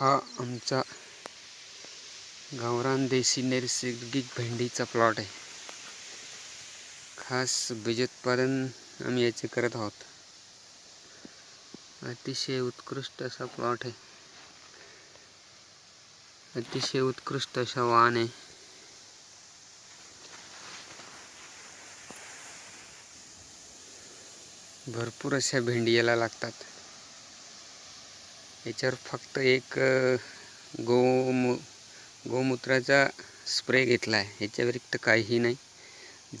हा आमचा गावरान देशी नैसर्गिक भेंडीचा प्लॉट आहे. खास बीज उत्पादन आम्ही याचे करत आहोत. अतिशय उत्कृष्ट असा प्लॉट आहे. अतिशय उत्कृष्ट असा वाण आहे. भरपूर अशा भेंडी याला लागतात. याच्यावर फक्त एक गोमूत्राचा स्प्रे घेतला आहे. याच्या व्यतिरिक्त काहीही नाही.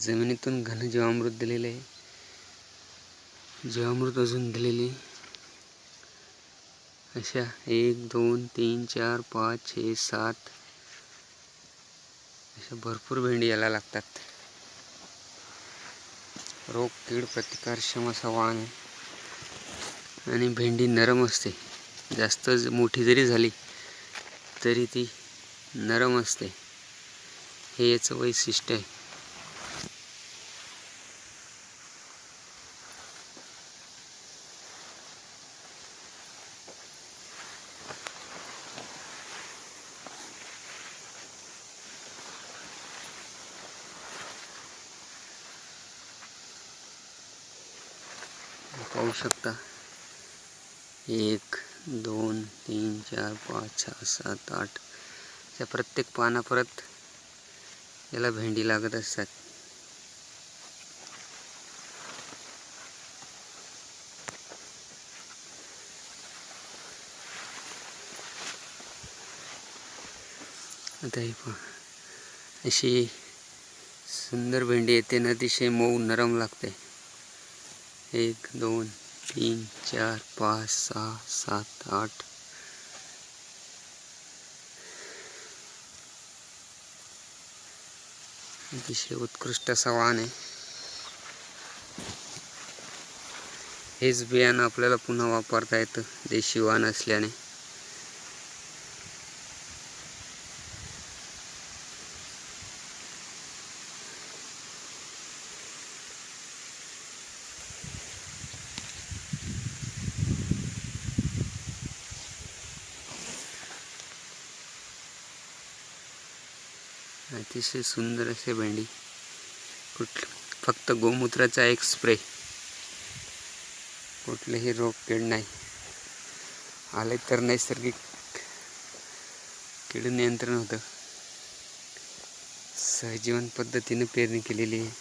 जमिनीतून घन जीवामृत दिलेले आहे. जीवामृत अजून दिलेली अशा 1 2 3 4 5 6 7 अशा भरपूर भेंडी याला लागतात. रोग कीड प्रतिकारक्षम असा वाण आहे आणि भेंडी नरम असते. जास्त मोठी जरी झाली तरी ती नरम असते. हे याचं वैशिष्ट्य आहे. पाहू शकता 1 2 3 4 5 6 7 8 या प्रत्येक पाना परत याला भेंडी लागत असतात. आता ही पहा, अशी सुंदर भेंडी येते ना, अतिशय मऊ नरम लागते. 1 2 3 4 5 6 7 8 अतिशय उत्कृष्ट असा वाण आहे. हेच बियाणं आपल्याला पुन्हा वापरता येतं देशी वाण असल्याने. अतिशय सुंदर असे भेंडी. फक्त गोमूत्राचा एक स्प्रे, कुठलेही रोग कीड नाही. आले तर नैसर्गिक कीड नियंत्रण होतं. सहजीवन पद्धतीने पेरणी केलेली आहे.